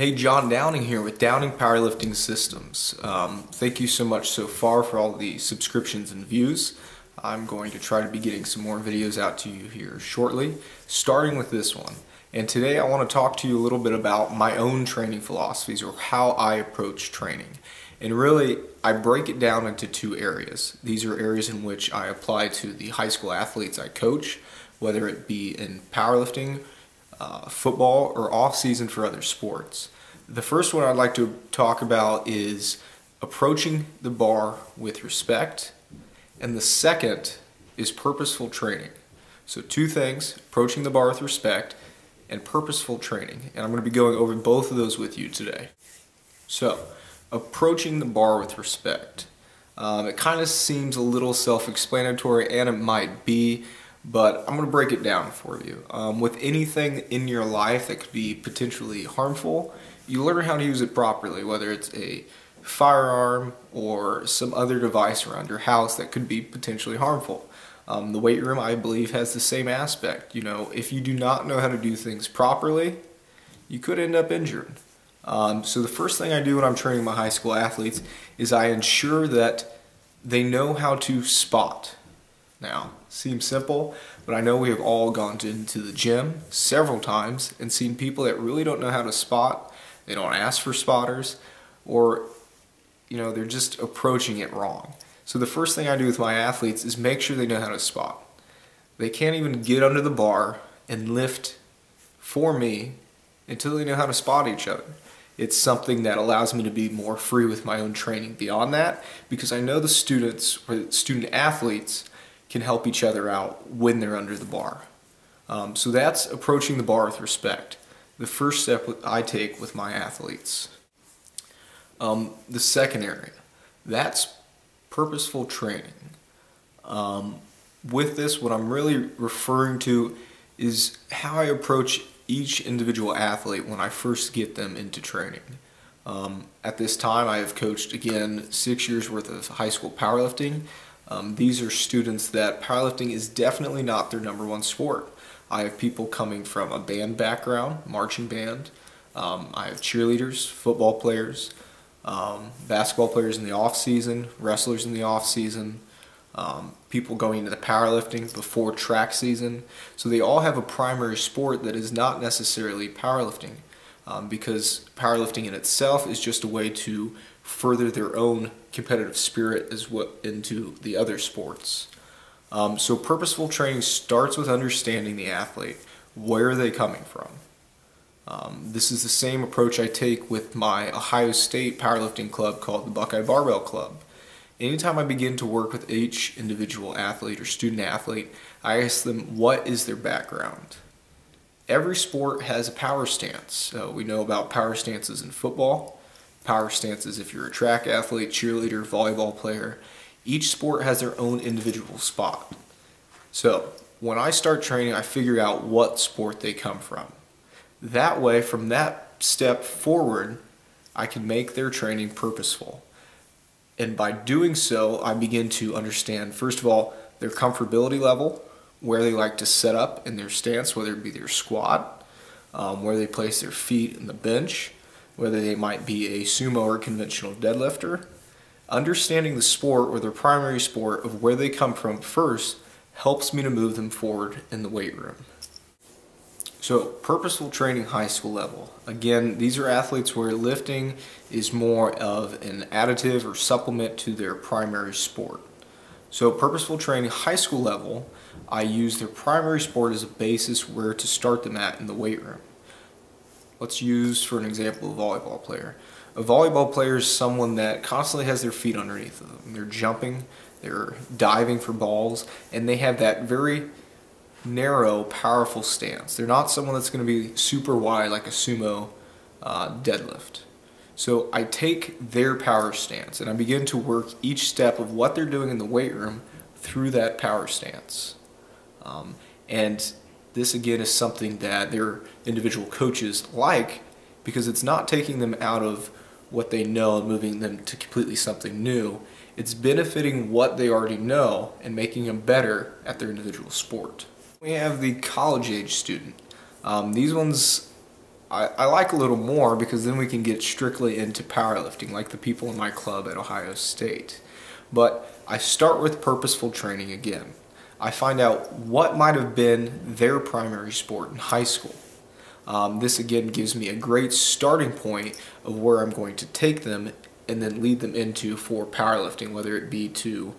Hey, John Downing here with Downing Powerlifting Systems. Thank you so much so far for all the subscriptions and views. I'm going to try to be getting some more videos out to you here shortly, starting with this one. And today I want to talk to you a little bit about my own training philosophies, or how I approach training. And really, I break it down into two areas. These are areas in which I apply to the high school athletes I coach, whether it be in powerlifting, football, or off-season for other sports. The first one I'd like to talk about is approaching the bar with respect, and the second is purposeful training. So two things: approaching the bar with respect and purposeful training. And I'm going to be going over both of those with you today. So, approaching the bar with respect. It kind of seems a little self-explanatory, and it might be, but I'm going to break it down for you. With anything in your life that could be potentially harmful, you learn how to use it properly, whether it's a firearm or some other device around your house that could be potentially harmful. The weight room, I believe, has the same aspect. You know, if you do not know how to do things properly, you could end up injured. So the first thing I do when I'm training my high school athletes is I ensure that they know how to spot. Now, seems simple, but I know we have all gone into the gym several times and seen people that really don't know how to spot. They don't ask for spotters, or they're just approaching it wrong. So the first thing I do with my athletes is make sure they know how to spot. They can't even get under the bar and lift for me until they know how to spot each other. It's something that allows me to be more free with my own training beyond that, because I know the students or student athletes can help each other out when they're under the bar. So that's approaching the bar with respect. The first step I take with my athletes. The second area, that's purposeful training. With this, what I'm really referring to is how I approach each individual athlete when I first get them into training. At this time, I have coached, again, 6 years worth of high school powerlifting. These are students that powerlifting is definitely not their number one sport. I have people coming from a band background, marching band. I have cheerleaders, football players, basketball players in the off season, wrestlers in the off season, people going into the powerlifting before track season. So they all have a primary sport that is not necessarily powerlifting, because powerlifting in itself is just a way to further their own competitive spirit as well into the other sports. So purposeful training starts with understanding the athlete. Where are they coming from? This is the same approach I take with my Ohio State powerlifting club called the Buckeye Barbell Club. Anytime I begin to work with each individual athlete or student athlete, I ask them, what is their background? Every sport has a power stance. So we know about power stances in football, power stances if you're a track athlete, cheerleader, volleyball player. Each sport has their own individual spot. So when I start training, I figure out what sport they come from. That way, from that step forward, I can make their training purposeful. And by doing so, I begin to understand, first of all, their comfortability level, where they like to set up in their stance, whether it be their squat, where they place their feet in the bench, whether they might be a sumo or conventional deadlifter. Understanding the sport or their primary sport of where they come from first helps me to move them forward in the weight room. So, purposeful training high school level. Again, these are athletes where lifting is more of an additive or supplement to their primary sport. So, purposeful training high school level, I use their primary sport as a basis where to start them at in the weight room. Let's use, for an example, a volleyball player. A volleyball player is someone that constantly has their feet underneath them. They're jumping, they're diving for balls, and they have that very narrow, powerful stance. They're not someone that's going to be super wide like a sumo deadlift. So I take their power stance and I begin to work each step of what they're doing in the weight room through that power stance. And this again is something that their individual coaches like, because it's not taking them out of what they know and moving them to completely something new. It's benefiting what they already know and making them better at their individual sport. We have the college age student. These ones I like a little more because then we can get strictly into powerlifting like the people in my club at Ohio State. But I start with purposeful training again. I find out what might have been their primary sport in high school. This again gives me a great starting point of where I'm going to take them and then lead them into for powerlifting, whether it be to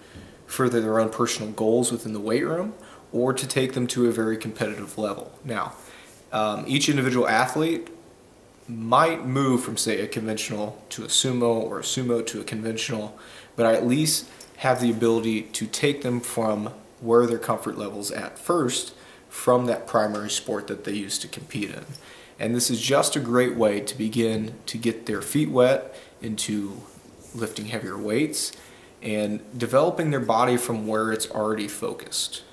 further their own personal goals within the weight room or to take them to a very competitive level. Now, each individual athlete might move from, say, a conventional to a sumo or a sumo to a conventional, but I at least have the ability to take them from where their comfort level's at first from that primary sport that they used to compete in. And this is just a great way to begin to get their feet wet into lifting heavier weights and developing their body from where it's already focused.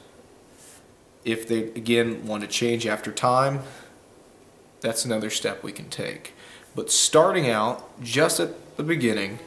If they, again, want to change after time, that's another step we can take. But starting out just at the beginning,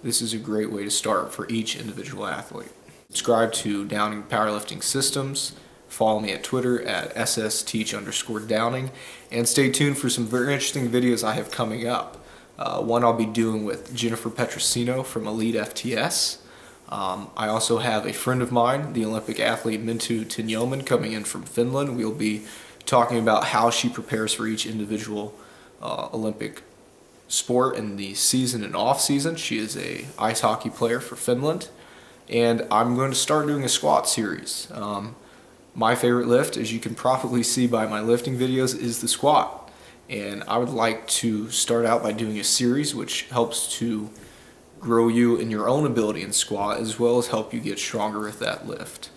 this is a great way to start for each individual athlete. Subscribe to Downing Powerlifting Systems. Follow me at Twitter at ssteach_downing. And stay tuned for some very interesting videos I have coming up. One I'll be doing with Jennifer Petrisino from EliteFTS. I also have a friend of mine, the Olympic athlete Mintu Tinjoman, coming in from Finland. We'll be talking about how she prepares for each individual Olympic sport in the season and off season. She is a ice hockey player for Finland. And I'm going to start doing a squat series. My favorite lift, as you can probably see by my lifting videos, is the squat. And I would like to start out by doing a series which helps to grow you in your own ability in squat as well as help you get stronger with that lift.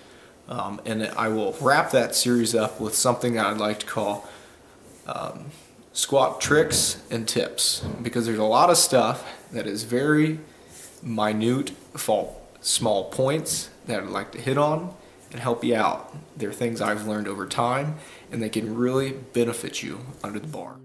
And I will wrap that series up with something that I'd like to call squat tricks and tips, because there's a lot of stuff that is very minute, small points that I'd like to hit on and help you out. They're things I've learned over time and they can really benefit you under the bar.